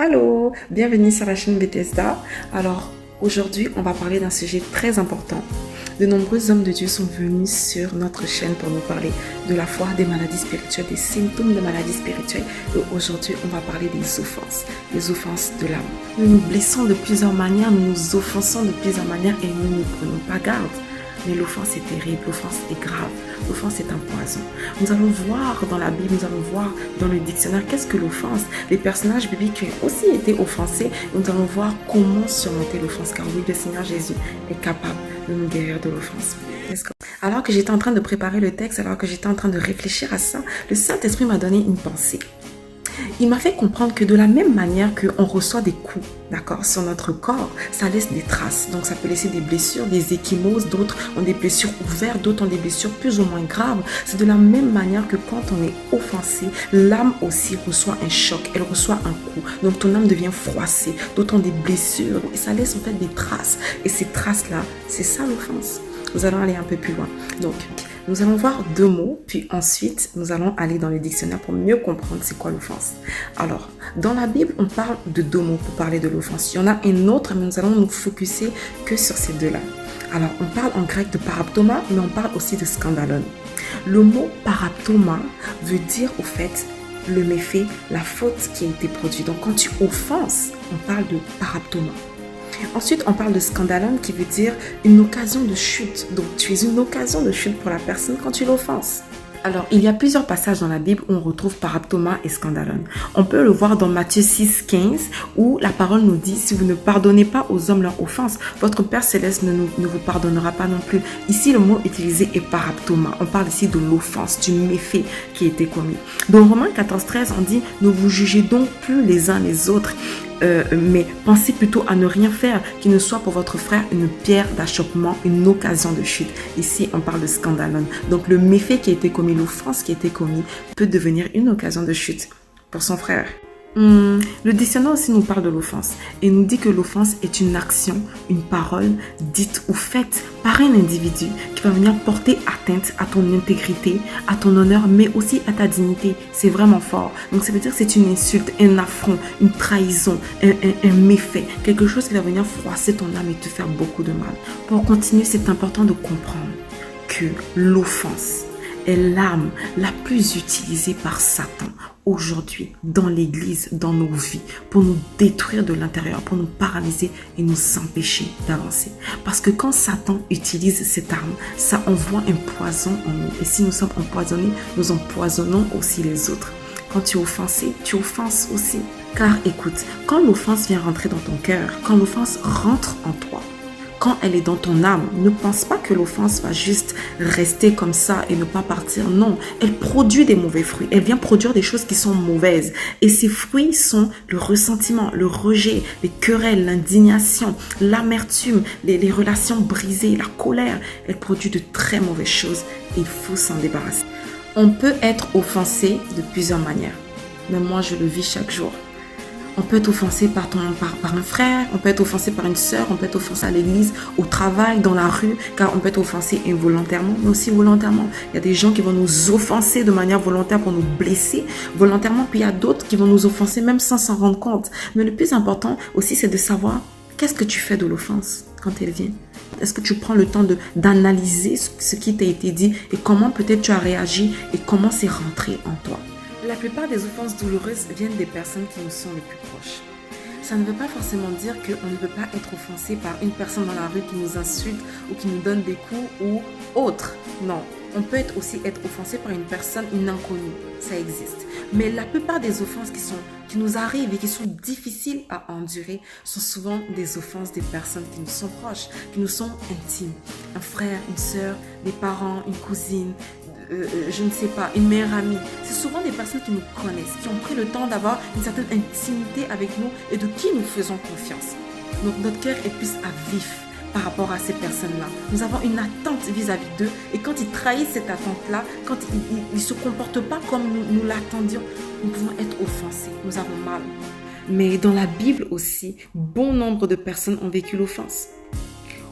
Allô, bienvenue sur la chaîne Bethesda. Alors, aujourd'hui, on va parler d'un sujet très important. De nombreux hommes de Dieu sont venus sur notre chaîne pour nous parler de la foi, des maladies spirituelles, des symptômes de maladies spirituelles. Et aujourd'hui, on va parler des offenses de l'âme. Nous nous blessons de plusieurs manières, nous nous offensons de plusieurs manières et nous ne prenons pas garde. Mais l'offense est terrible, l'offense est grave, l'offense est un poison. Nous allons voir dans la Bible, nous allons voir dans le dictionnaire qu'est-ce que l'offense. Les personnages bibliques qui ont aussi été offensés, nous allons voir comment surmonter l'offense. Car oui, le Seigneur Jésus est capable de nous guérir de l'offense. Alors que j'étais en train de préparer le texte, alors que j'étais en train de réfléchir à ça, le Saint-Esprit m'a donné une pensée. Il m'a fait comprendre que de la même manière qu'on reçoit des coups, d'accord, sur notre corps, ça laisse des traces. Donc ça peut laisser des blessures, des ecchymoses, d'autres ont des blessures ouvertes, d'autres ont des blessures plus ou moins graves. C'est de la même manière que quand on est offensé, l'âme aussi reçoit un choc, elle reçoit un coup. Donc ton âme devient froissée, d'autres ont des blessures et ça laisse en fait des traces. Et ces traces-là, c'est ça l'offense. Nous allons aller un peu plus loin. Donc, nous allons voir deux mots, puis ensuite, nous allons aller dans le dictionnaire pour mieux comprendre c'est quoi l'offense. Alors, dans la Bible, on parle de deux mots pour parler de l'offense. Il y en a un autre, mais nous allons nous focuser que sur ces deux-là. Alors, on parle en grec de paraptoma, mais on parle aussi de scandalon. Le mot paraptoma veut dire, au fait, le méfait, la faute qui a été produite. Donc, quand tu offenses, on parle de paraptoma. Ensuite, on parle de scandalon qui veut dire une occasion de chute. Donc, tu es une occasion de chute pour la personne quand tu l'offenses. Alors, il y a plusieurs passages dans la Bible où on retrouve paraptoma et scandalon. On peut le voir dans Matthieu 6, 15, où la parole nous dit, si vous ne pardonnez pas aux hommes leurs offenses, votre Père Céleste ne vous pardonnera pas non plus. Ici, le mot utilisé est paraptoma. On parle ici de l'offense, du méfait qui a été commis. Dans Romains 14, 13, on dit, ne vous jugez donc plus les uns les autres, mais pensez plutôt à ne rien faire qui ne soit pour votre frère une pierre d'achoppement, une occasion de chute. Ici, on parle de scandalon. Donc, le méfait qui a été commis, l'offense qui a été commise peut devenir une occasion de chute pour son frère. Le dictionnaire aussi nous parle de l'offense et nous dit que l'offense est une action, une parole dite ou faite par un individu qui va venir porter atteinte à ton intégrité, à ton honneur, mais aussi à ta dignité. C'est vraiment fort. Donc ça veut dire que c'est une insulte, un affront, une trahison, un méfait, quelque chose qui va venir froisser ton âme et te faire beaucoup de mal. Pour continuer, c'est important de comprendre que l'offense est l'arme la plus utilisée par Satan aujourd'hui dans l'église, dans nos vies, pour nous détruire de l'intérieur, pour nous paralyser et nous empêcher d'avancer. Parce que quand Satan utilise cette arme, ça envoie un poison en nous. Et si nous sommes empoisonnés, nous empoisonnons aussi les autres. Quand tu es offensé, tu offenses aussi. Car écoute, quand l'offense vient rentrer dans ton cœur, quand l'offense rentre en toi, quand elle est dans ton âme, ne pense pas que l'offense va juste rester comme ça et ne pas partir. Non, elle produit des mauvais fruits. Elle vient produire des choses qui sont mauvaises. Et ces fruits sont le ressentiment, le rejet, les querelles, l'indignation, l'amertume, les relations brisées, la colère. Elle produit de très mauvaises choses et il faut s'en débarrasser. On peut être offensé de plusieurs manières. Mais moi, je le vis chaque jour. On peut être offensé par un frère, on peut être offensé par une sœur, on peut être offensé à l'église, au travail, dans la rue, car on peut être offensé involontairement, mais aussi volontairement. Il y a des gens qui vont nous offenser de manière volontaire pour nous blesser volontairement, puis il y a d'autres qui vont nous offenser même sans s'en rendre compte. Mais le plus important aussi, c'est de savoir qu'est-ce que tu fais de l'offense quand elle vient. Est-ce que tu prends le temps d'analyser ce qui t'a été dit et comment peut-être tu as réagi et comment c'est rentré en toi. La plupart des offenses douloureuses viennent des personnes qui nous sont les plus proches. Ça ne veut pas forcément dire qu'on ne peut pas être offensé par une personne dans la rue qui nous insulte ou qui nous donne des coups ou autre. Non, on peut aussi être offensé par une personne, une inconnue. Ça existe. Mais la plupart des offenses qui nous arrivent et qui sont difficiles à endurer sont souvent des offenses des personnes qui nous sont proches, qui nous sont intimes. Un frère, une sœur, des parents, une cousine, je ne sais pas, une meilleure amie. C'est souvent des personnes qui nous connaissent, qui ont pris le temps d'avoir une certaine intimité avec nous et de qui nous faisons confiance. Donc notre cœur est plus à vif par rapport à ces personnes-là. Nous avons une attente vis-à-vis d'eux et quand ils trahissent cette attente-là, quand ils ne se comportent pas comme nous l'attendions, nous pouvons être offensés, nous avons mal. Mais dans la Bible aussi, bon nombre de personnes ont vécu l'offense.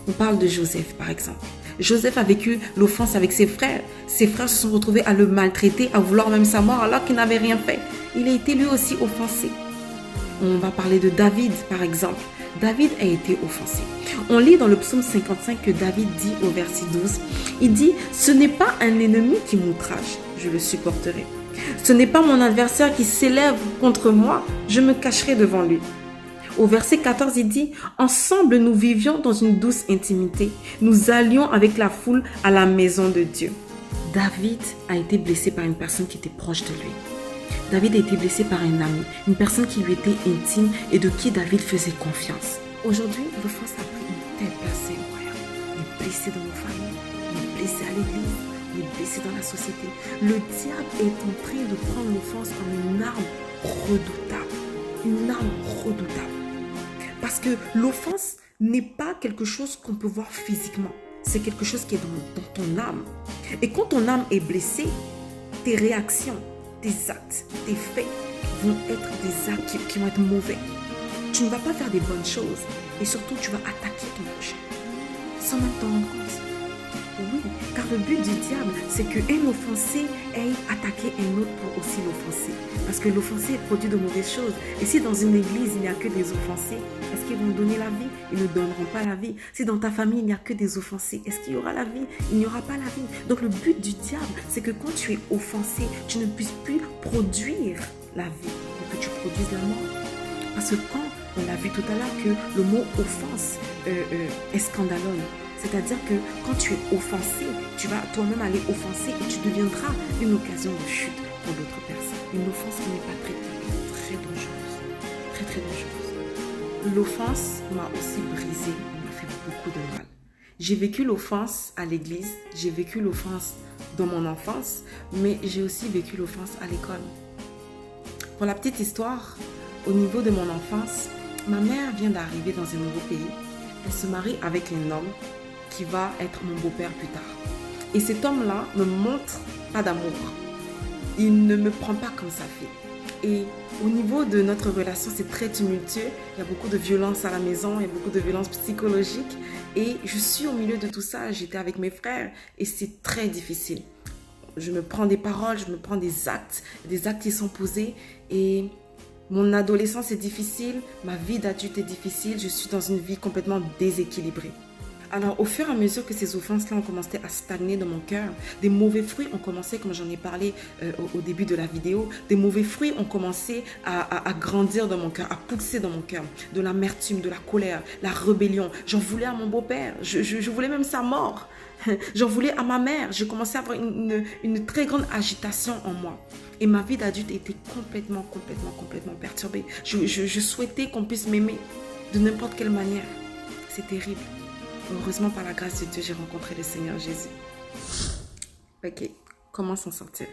On parle de Joseph par exemple. Joseph a vécu l'offense avec ses frères. Ses frères se sont retrouvés à le maltraiter, à vouloir même sa mort alors qu'il n'avait rien fait. Il a été lui aussi offensé. On va parler de David, par exemple. David a été offensé. On lit dans le psaume 55 que David dit au verset 12, il dit « Ce n'est pas un ennemi qui m'outrage, je le supporterai. Ce n'est pas mon adversaire qui s'élève contre moi, je me cacherai devant lui. » Au verset 14, il dit « Ensemble, nous vivions dans une douce intimité. Nous allions avec la foule à la maison de Dieu. » David a été blessé par une personne qui était proche de lui. David a été blessé par un ami, une personne qui lui était intime et de qui David faisait confiance. Aujourd'hui, l'offense a pris une telle place incroyable. On est blessé dans nos familles, on est blessé à l'église, on est blessé dans la société. Le diable est en train de prendre l'offense comme une arme redoutable. Une arme redoutable. Parce que l'offense n'est pas quelque chose qu'on peut voir physiquement. C'est quelque chose qui est dans ton âme. Et quand ton âme est blessée, tes réactions, tes actes, tes faits vont être des actes qui vont être mauvais. Tu ne vas pas faire des bonnes choses et surtout tu vas attaquer ton prochain sans même t'en rendre compte. Oui, car le but du diable, c'est qu'un offensé aille attaquer un autre pour aussi l'offenser. Parce que l'offensé produit de mauvaises choses. Et si dans une église, il n'y a que des offensés, est-ce qu'ils vont donner la vie? Ils ne donneront pas la vie. Si dans ta famille, il n'y a que des offensés, est-ce qu'il y aura la vie? Il n'y aura pas la vie. Donc le but du diable, c'est que quand tu es offensé, tu ne puisses plus produire la vie, mais que tu produises la mort. Parce que quand on a vu tout à l'heure que le mot offense est scandaleux. C'est-à-dire que quand tu es offensé, tu vas toi-même aller offenser et tu deviendras une occasion de chute pour d'autres personnes. Une offense qui n'est pas traitée est très dangereuse. Très, très dangereuse. L'offense m'a aussi brisé, m'a fait beaucoup de mal. J'ai vécu l'offense à l'église, j'ai vécu l'offense dans mon enfance, mais j'ai aussi vécu l'offense à l'école. Pour la petite histoire, au niveau de mon enfance, ma mère vient d'arriver dans un nouveau pays. Elle se marie avec un homme qui va être mon beau-père plus tard. Et cet homme-là ne montre pas d'amour. Il ne me prend pas comme sa fille. Et au niveau de notre relation, c'est très tumultueux. Il y a beaucoup de violence à la maison, il y a beaucoup de violence psychologique. Et je suis au milieu de tout ça. J'étais avec mes frères et c'est très difficile. Je me prends des paroles, je me prends des actes qui sont posés. Et mon adolescence est difficile, ma vie d'adulte est difficile. Je suis dans une vie complètement déséquilibrée. Alors, au fur et à mesure que ces offenses-là ont commencé à stagner dans mon cœur, des mauvais fruits ont commencé, comme j'en ai parlé au début de la vidéo, des mauvais fruits ont commencé à grandir dans mon cœur, à pousser dans mon cœur. De l'amertume, de la colère, la rébellion. J'en voulais à mon beau-père, je voulais même sa mort. J'en voulais à ma mère. J'ai commencé à avoir une très grande agitation en moi. Et ma vie d'adulte était complètement perturbée. Je souhaitais qu'on puisse m'aimer de n'importe quelle manière. C'est terrible. Heureusement, par la grâce de Dieu, j'ai rencontré le Seigneur Jésus. Ok, comment s'en sortir?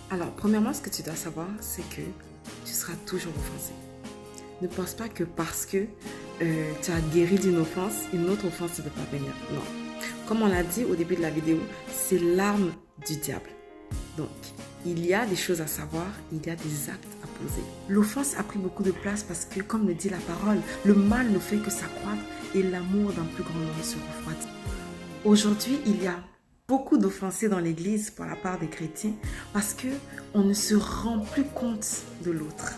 Alors, premièrement, ce que tu dois savoir, c'est que tu seras toujours offensé. Ne pense pas que parce que tu as guéri d'une offense, une autre offense ne peut pas venir. Non. Comme on l'a dit au début de la vidéo, c'est l'arme du diable. Donc, il y a des choses à savoir, il y a des actes à poser. L'offense a pris beaucoup de place parce que, comme le dit la parole, le mal ne fait que s'accroître et l'amour d'un plus grand nombre se refroidit. Aujourd'hui, il y a beaucoup d'offensés dans l'église pour la part des chrétiens parce qu'on ne se rend plus compte de l'autre.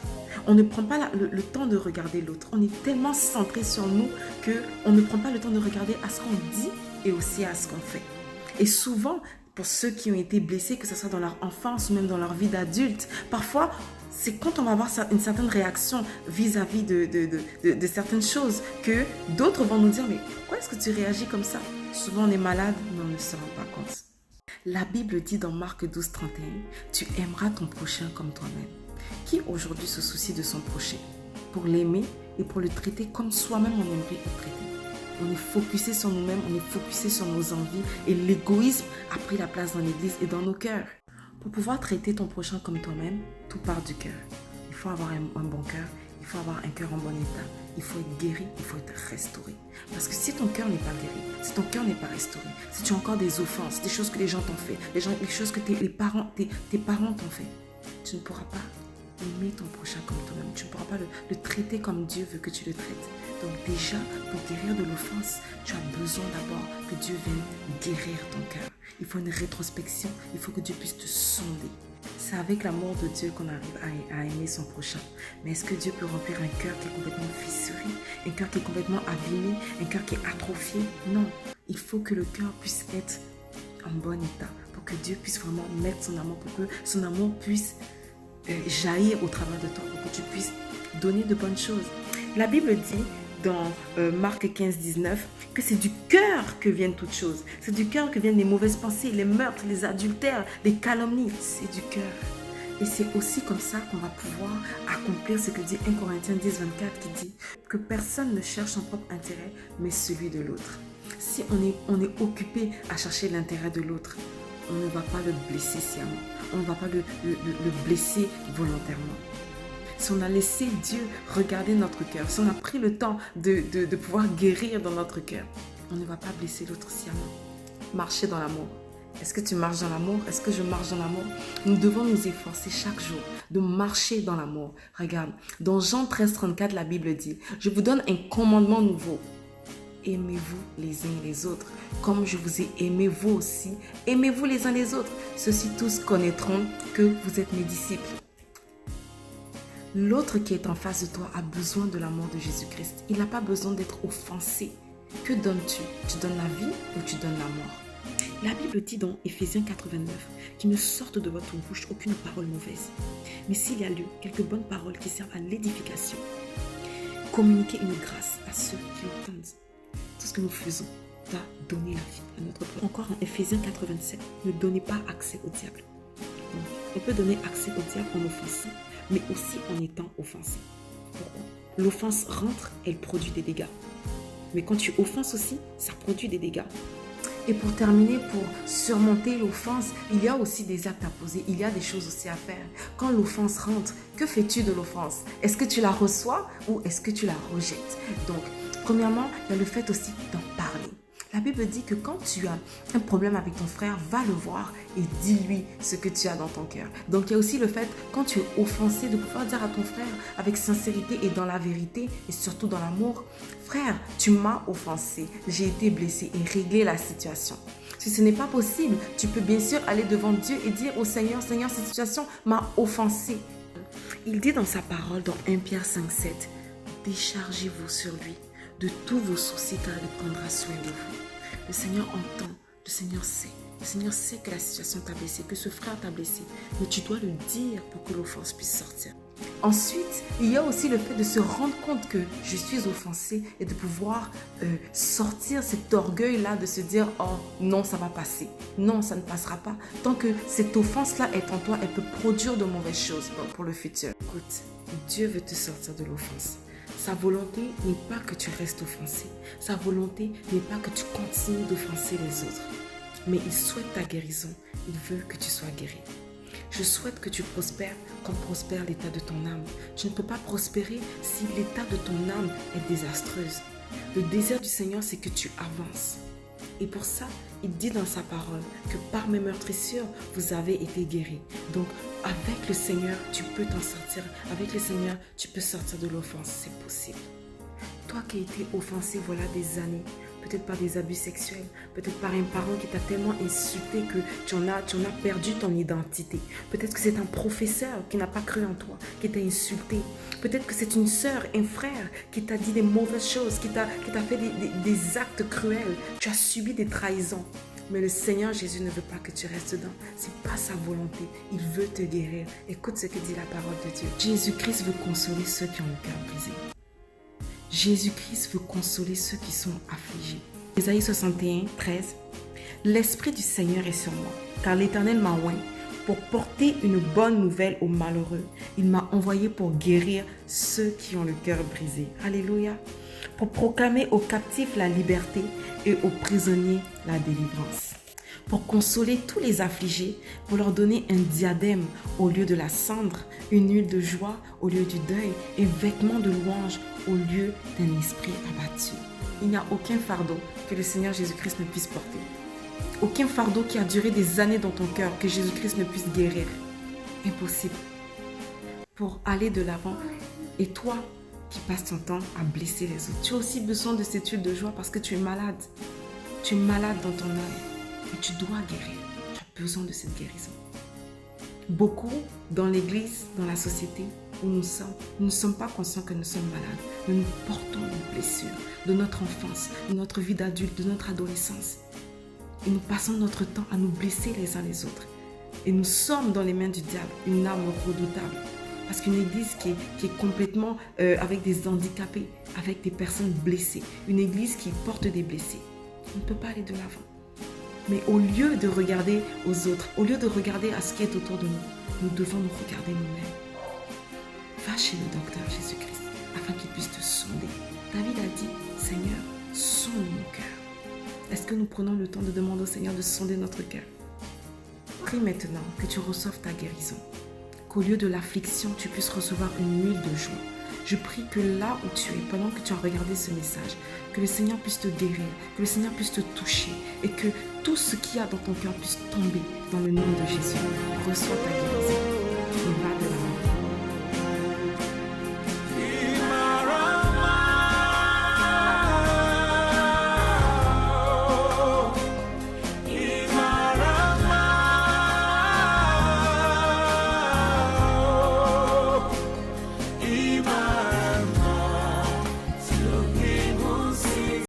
On ne prend pas le temps de regarder l'autre. On est tellement centré sur nous qu'on ne prend pas le temps de regarder à ce qu'on dit et aussi à ce qu'on fait. Et souvent, pour ceux qui ont été blessés, que ce soit dans leur enfance ou même dans leur vie d'adulte, parfois, c'est quand on va avoir une certaine réaction vis-à-vis de certaines choses que d'autres vont nous dire « Mais pourquoi est-ce que tu réagis comme ça ?» Souvent, on est malade, mais on ne se rend pas compte. La Bible dit dans Marc 12, 31, « Tu aimeras ton prochain comme toi-même. » Qui aujourd'hui se soucie de son prochain pour l'aimer et pour le traiter comme soi-même on aimerait être traité? On est focusé sur nous-mêmes, on est focusé sur nos envies et l'égoïsme a pris la place dans l'église et dans nos cœurs. Pour pouvoir traiter ton prochain comme toi-même, tout part du cœur. Il faut avoir un bon cœur, il faut avoir un cœur en bon état, il faut être guéri, il faut être restauré. Parce que si ton cœur n'est pas guéri, si ton cœur n'est pas restauré, si tu as encore des offenses, des choses que les gens t'ont fait, les choses que tes parents t'ont fait, tu ne pourras pas aimer ton prochain comme toi-même. Tu ne pourras pas le traiter comme Dieu veut que tu le traites. Donc déjà, pour guérir de l'offense, tu as besoin d'abord que Dieu vienne guérir ton cœur. Il faut une rétrospection, il faut que Dieu puisse te sonder. C'est avec l'amour de Dieu qu'on arrive à aimer son prochain. Mais est-ce que Dieu peut remplir un cœur qui est complètement fissuré, un cœur qui est complètement abîmé, un cœur qui est atrophié? Non. Il faut que le cœur puisse être en bon état, pour que Dieu puisse vraiment mettre son amour, pour que son amour puisse jaillir au travers de toi, pour que tu puisses donner de bonnes choses. La Bible dit dans Marc 15, 19 que c'est du cœur que viennent toutes choses. C'est du cœur que viennent les mauvaises pensées, les meurtres, les adultères, les calomnies. C'est du cœur. Et c'est aussi comme ça qu'on va pouvoir accomplir ce que dit 1 Corinthiens 10, 24 qui dit que personne ne cherche son propre intérêt, mais celui de l'autre. Si on est occupé à chercher l'intérêt de l'autre, on ne va pas le blesser sciemment. On ne va pas le blesser volontairement. Si on a laissé Dieu regarder notre cœur, si on a pris le temps de pouvoir guérir dans notre cœur, on ne va pas blesser l'autre sciemment. Marcher dans l'amour. Est-ce que tu marches dans l'amour? Est-ce que je marche dans l'amour? Nous devons nous efforcer chaque jour de marcher dans l'amour. Regarde, dans Jean 13, 34, la Bible dit « Je vous donne un commandement nouveau. Aimez-vous les uns et les autres, comme je vous ai aimé vous aussi. Aimez-vous les uns les autres. Ceux-ci tous connaîtront que vous êtes mes disciples. » L'autre qui est en face de toi a besoin de l'amour de Jésus-Christ. Il n'a pas besoin d'être offensé. Que donnes-tu? Tu donnes la vie ou tu donnes la mort? La Bible dit dans Éphésiens 4,29 qu'il ne sorte de votre bouche aucune parole mauvaise. Mais s'il y a lieu, quelques bonnes paroles qui servent à l'édification. Communiquez une grâce à ceux qui l'entendent. Tout ce que nous faisons doit donner la vie à notre peuple. Encore en Éphésiens 4,27, ne donnez pas accès au diable. Donc, on peut donner accès au diable en offensant, mais aussi en étant offensé. Pourquoi? L'offense rentre, elle produit des dégâts. Mais quand tu offenses aussi, ça produit des dégâts. Et pour terminer, pour surmonter l'offense, il y a aussi des actes à poser, il y a des choses aussi à faire. Quand l'offense rentre, que fais-tu de l'offense? Est-ce que tu la reçois ou est-ce que tu la rejettes? Donc, premièrement, il y a le fait aussi d'en parler. La Bible dit que quand tu as un problème avec ton frère, va le voir et dis-lui ce que tu as dans ton cœur. Donc, il y a aussi le fait, quand tu es offensé, de pouvoir dire à ton frère avec sincérité et dans la vérité et surtout dans l'amour, « Frère, tu m'as offensé, j'ai été blessé » et régler la situation. Si ce n'est pas possible, tu peux bien sûr aller devant Dieu et dire au Seigneur, « Seigneur, cette situation m'a offensé. » Il dit dans sa parole, dans 1 Pierre 5, 7, « Déchargez-vous sur lui de tous vos soucis car il prendra soin de vous. » Le Seigneur entend, le Seigneur sait. Le Seigneur sait que la situation t'a blessé, que ce frère t'a blessé. Mais tu dois le dire pour que l'offense puisse sortir. Ensuite, il y a aussi le fait de se rendre compte que je suis offensé et de pouvoir sortir cet orgueil-là, de se dire « Oh non, ça va passer. Non, ça ne passera pas. » Tant que cette offense-là est en toi, elle peut produire de mauvaises choses pour le futur. Écoute, Dieu veut te sortir de l'offense. Sa volonté n'est pas que tu restes offensé. Sa volonté n'est pas que tu continues d'offenser les autres. Mais il souhaite ta guérison. Il veut que tu sois guéri. Je souhaite que tu prospères comme prospère l'état de ton âme. Tu ne peux pas prospérer si l'état de ton âme est désastreuse. Le désir du Seigneur, c'est que tu avances. Et pour ça, il dit dans sa parole que par mes meurtrissures, vous avez été guéris. Donc, avec le Seigneur, tu peux t'en sortir. Avec le Seigneur, tu peux sortir de l'offense. C'est possible. Toi qui as été offensé voilà des années, peut-être par des abus sexuels, peut-être par un parent qui t'a tellement insulté que tu en as perdu ton identité. Peut-être que c'est un professeur qui n'a pas cru en toi, qui t'a insulté. Peut-être que c'est une sœur, un frère qui t'a dit des mauvaises choses, qui t'a fait des actes cruels. Tu as subi des trahisons. Mais le Seigneur Jésus ne veut pas que tu restes dedans. Ce n'est pas sa volonté. Il veut te guérir. Écoute ce que dit la parole de Dieu. Jésus-Christ veut consoler ceux qui ont le cœur brisé. Jésus-Christ veut consoler ceux qui sont affligés. Ésaïe 61, 13. L'Esprit du Seigneur est sur moi, car l'Éternel m'a oint pour porter une bonne nouvelle aux malheureux. Il m'a envoyé pour guérir ceux qui ont le cœur brisé. Alléluia. Pour proclamer aux captifs la liberté et aux prisonniers la délivrance. Pour consoler tous les affligés, pour leur donner un diadème au lieu de la cendre, une huile de joie au lieu du deuil et vêtements de louange au lieu d'un esprit abattu. Il n'y a aucun fardeau que le Seigneur Jésus-Christ ne puisse porter. Aucun fardeau qui a duré des années dans ton cœur que Jésus-Christ ne puisse guérir. Impossible. Pour aller de l'avant, et toi qui passes ton temps à blesser les autres, tu as aussi besoin de cette huile de joie parce que tu es malade. Tu es malade dans ton âme. Et tu dois guérir. Tu as besoin de cette guérison. Beaucoup dans l'église, dans la société où nous ne sommes pas conscients que nous sommes malades. Nous portons nos blessures de notre enfance, de notre vie d'adulte, de notre adolescence. Et nous passons notre temps à nous blesser les uns les autres. Et nous sommes dans les mains du diable, une arme redoutable. Parce qu'une église qui est complètement avec des handicapés, avec des personnes blessées, une église qui porte des blessés, on ne peut pas aller de l'avant. Mais au lieu de regarder aux autres, au lieu de regarder à ce qui est autour de nous, nous devons nous regarder nous-mêmes. Va chez le docteur Jésus-Christ afin qu'il puisse te sonder. David a dit, Seigneur, sonde mon cœur. Est-ce que nous prenons le temps de demander au Seigneur de sonder notre cœur? Prie maintenant que tu reçoives ta guérison. Qu'au lieu de l'affliction, tu puisses recevoir une huile de joie. Je prie que là où tu es, pendant que tu as regardé ce message, que le Seigneur puisse te guérir, que le Seigneur puisse te toucher et que tout ce qu'il y a dans ton cœur puisse tomber dans le nom de Jésus. Reçois ta guérison.